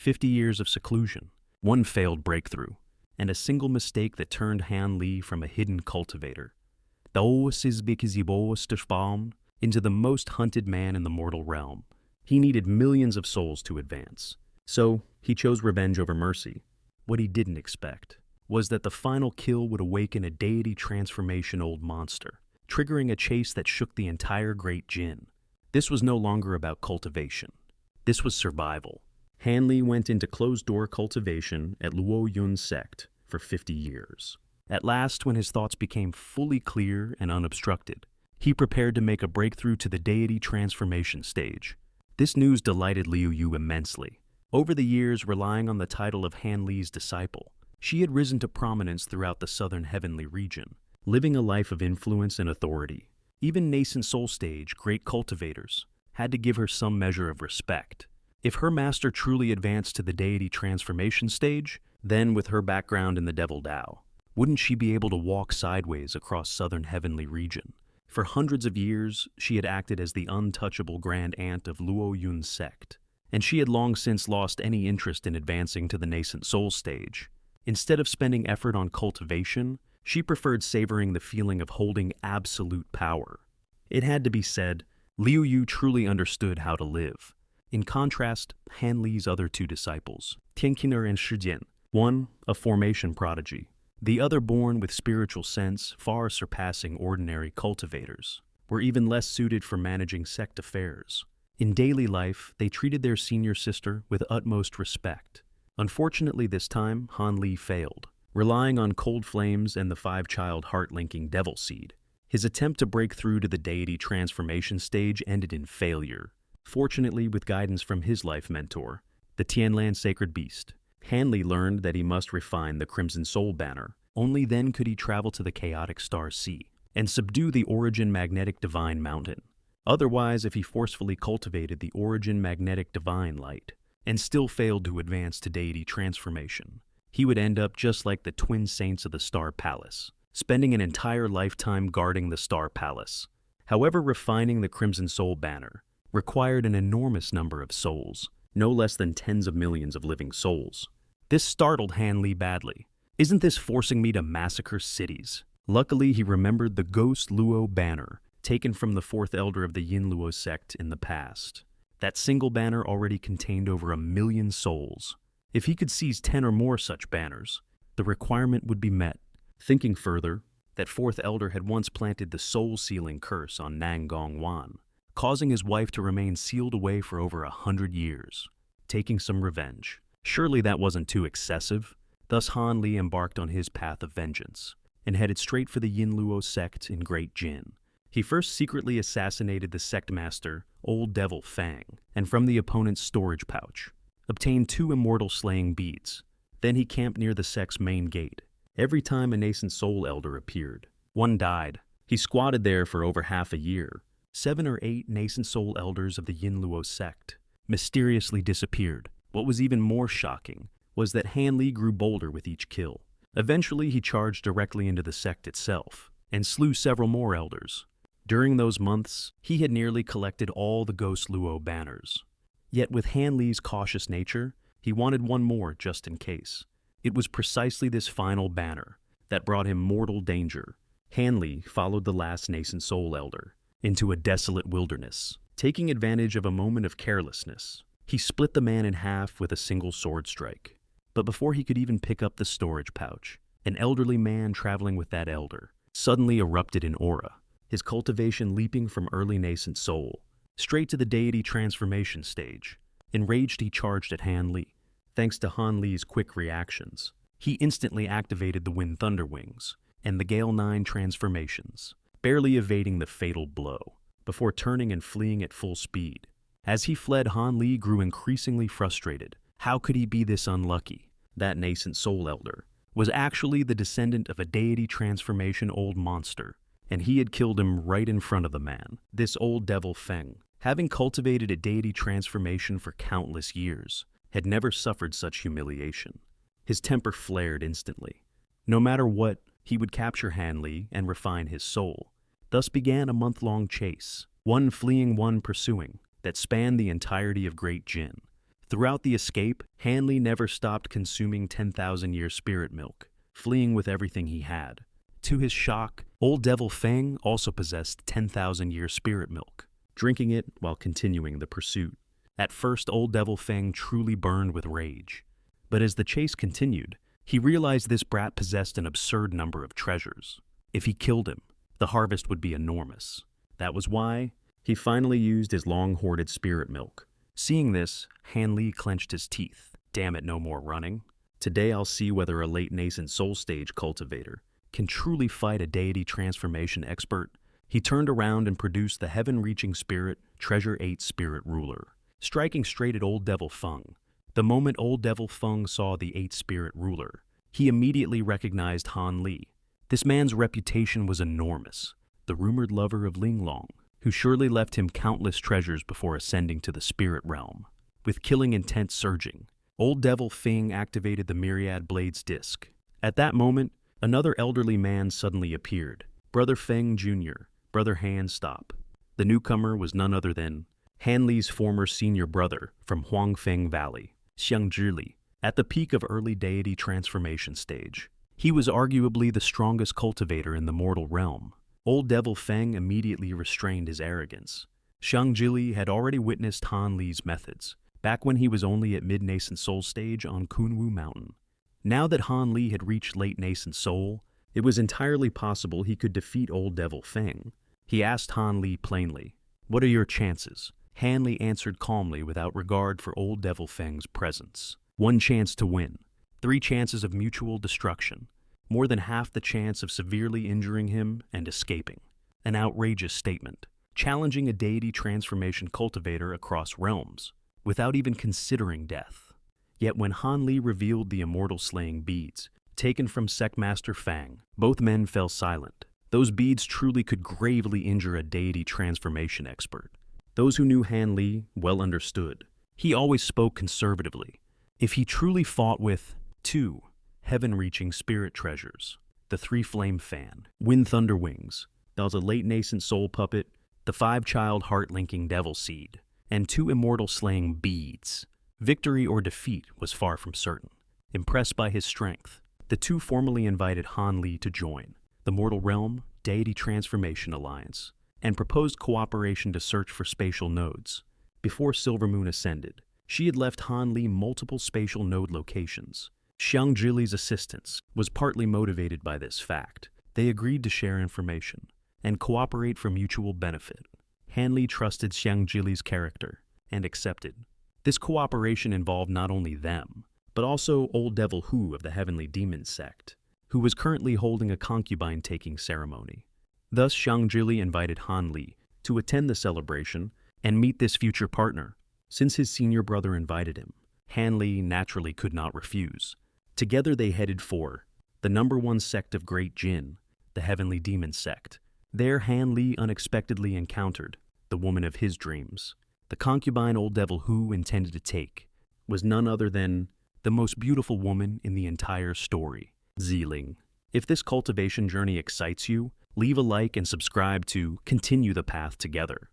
50 years of seclusion, one failed breakthrough, and a single mistake that turned Han Li from a hidden cultivator into the most hunted man in the mortal realm. He needed millions of souls to advance, so he chose revenge over mercy. What he didn't expect was that the final kill would awaken a deity transformation old monster, triggering a chase that shook the entire Great Jin. This was no longer about cultivation. This was survival. Han Li went into closed-door cultivation at Luo Yun's Sect for 50 years. At last, when his thoughts became fully clear and unobstructed, he prepared to make a breakthrough to the deity transformation stage. This news delighted Liu Yu immensely. Over the years, relying on the title of Han Li's disciple, she had risen to prominence throughout the southern heavenly region, living a life of influence and authority. Even nascent soul stage great cultivators had to give her some measure of respect. If her master truly advanced to the deity transformation stage, then with her background in the Devil Dao, wouldn't she be able to walk sideways across southern heavenly region? For hundreds of years, she had acted as the untouchable grand aunt of Luo Yun's sect, and she had long since lost any interest in advancing to the nascent soul stage. Instead of spending effort on cultivation, she preferred savoring the feeling of holding absolute power. It had to be said, Liu Yu truly understood how to live. In contrast, Han Li's other two disciples, Tianqiner and Shijian, one a formation prodigy, the other born with spiritual sense far surpassing ordinary cultivators, were even less suited for managing sect affairs. In daily life, they treated their senior sister with utmost respect. Unfortunately, this time, Han Li failed, relying on cold flames and the five-child heart-linking devil seed. His attempt to break through to the deity transformation stage ended in failure. Fortunately, with guidance from his life mentor, the Tianlan sacred beast, Han Li learned that he must refine the Crimson Soul banner. Only then could he travel to the chaotic Star Sea and subdue the Origin Magnetic Divine Mountain. Otherwise, if he forcefully cultivated the Origin Magnetic Divine Light and still failed to advance to deity transformation, he would end up just like the twin saints of the Star Palace, spending an entire lifetime guarding the Star Palace. However, refining the Crimson Soul banner required an enormous number of souls, no less than tens of millions of living souls. This startled Han Li badly. Isn't this forcing me to massacre cities? Luckily, he remembered the Ghost Luo banner, taken from the fourth elder of the Yinluo sect in the past. That single banner already contained over 1 million souls. If he could seize 10 or more such banners, the requirement would be met. Thinking further, that fourth elder had once planted the soul-sealing curse on Nanggong Wan, causing his wife to remain sealed away for over 100 years, taking some revenge. Surely that wasn't too excessive. Thus Han Li embarked on his path of vengeance, and headed straight for the Yinluo sect in Great Jin. He first secretly assassinated the sect master, Old Devil Fang, and from the opponent's storage pouch, obtained 2 immortal slaying beads. Then he camped near the sect's main gate. Every time a nascent soul elder appeared, one died. He squatted there for over half a year. 7 or 8 nascent soul elders of the Yinluo sect mysteriously disappeared. What was even more shocking was that Han Li grew bolder with each kill. Eventually, he charged directly into the sect itself and slew several more elders. During those months, he had nearly collected all the Ghost Luo banners. Yet with Han Li's cautious nature, he wanted one more just in case. It was precisely this final banner that brought him mortal danger. Han Li followed the last nascent soul elder into a desolate wilderness. Taking advantage of a moment of carelessness, he split the man in half with a single sword strike. But before he could even pick up the storage pouch, an elderly man traveling with that elder suddenly erupted in aura, his cultivation leaping from early nascent soul straight to the deity transformation stage. Enraged, he charged at Han Li. Thanks to Han Li's quick reactions, he instantly activated the Wind Thunder Wings and the Gale 9 transformations, barely evading the fatal blow, before turning and fleeing at full speed. As he fled, Han Li grew increasingly frustrated. How could he be this unlucky? That nascent soul elder was actually the descendant of a deity transformation old monster, and he had killed him right in front of the man. This old devil Feng, having cultivated a deity transformation for countless years, had never suffered such humiliation. His temper flared instantly. No matter what, he would capture Han Li and refine his soul. Thus began a month-long chase, one fleeing, one pursuing, that spanned the entirety of Great Jin. Throughout the escape, Han Li never stopped consuming 10,000-year spirit milk, fleeing with everything he had. To his shock, Old Devil Feng also possessed 10,000-year spirit milk, drinking it while continuing the pursuit. At first, Old Devil Feng truly burned with rage. But as the chase continued, he realized this brat possessed an absurd number of treasures. If he killed him, the harvest would be enormous. That was why he finally used his long-hoarded spirit milk. Seeing this, Han Li clenched his teeth. Damn it, no more running. Today I'll see whether a late nascent soul stage cultivator can truly fight a deity transformation expert. He turned around and produced the heaven-reaching spirit, Treasure 8 Spirit Ruler, striking straight at Old Devil Feng. The moment Old Devil Feng saw the 8 Spirit Ruler, he immediately recognized Han Li. This man's reputation was enormous, the rumored lover of Linglong, who surely left him countless treasures before ascending to the spirit realm. With killing intent surging, Old Devil Feng activated the Myriad Blades disc. At that moment, another elderly man suddenly appeared. Brother Feng Jr., Brother Han, stop. The newcomer was none other than Han Li's former senior brother from Huangfeng Valley, Xianxia, at the peak of early deity transformation stage. He was arguably the strongest cultivator in the mortal realm. Old Devil Feng immediately restrained his arrogance. Xianxia had already witnessed Han Li's methods, back when he was only at mid-nascent soul stage on Kunwu Mountain. Now that Han Li had reached late nascent soul, it was entirely possible he could defeat Old Devil Feng. He asked Han Li plainly, "What are your chances?" Han Li answered calmly without regard for Old Devil Feng's presence. 1 chance to win, 3 chances of mutual destruction, more than half the chance of severely injuring him and escaping. An outrageous statement, challenging a deity transformation cultivator across realms, without even considering death. Yet when Han Li revealed the immortal slaying beads, taken from Sect Master Fang, both men fell silent. Those beads truly could gravely injure a deity transformation expert. Those who knew Han Li well understood. He always spoke conservatively. If he truly fought with 2 heaven-reaching spirit treasures, the 3 flame fan, Wind Thunder Wings, that was a late nascent soul puppet, the 5-child heart-linking devil seed, and 2 immortal slaying beads, victory or defeat was far from certain. Impressed by his strength, the 2 formally invited Han Li to join the Mortal Realm Deity Transformation Alliance and proposed cooperation to search for spatial nodes. Before Silvermoon ascended, she had left Han Li multiple spatial node locations. Xianxili's assistance was partly motivated by this fact. They agreed to share information and cooperate for mutual benefit. Han Li trusted Xianxili's character and accepted. This cooperation involved not only them, but also Old Devil Hu of the Heavenly Demon Sect, who was currently holding a concubine-taking ceremony. Thus, Xianxia invited Han Li to attend the celebration and meet this future partner. Since his senior brother invited him, Han Li naturally could not refuse. Together they headed for the #1 sect of Great Jin, the Heavenly Demon Sect. There Han Li unexpectedly encountered the woman of his dreams. The concubine Old Devil Hu intended to take was none other than the most beautiful woman in the entire story, Ziling. If this cultivation journey excites you, leave a like and subscribe to continue the path together.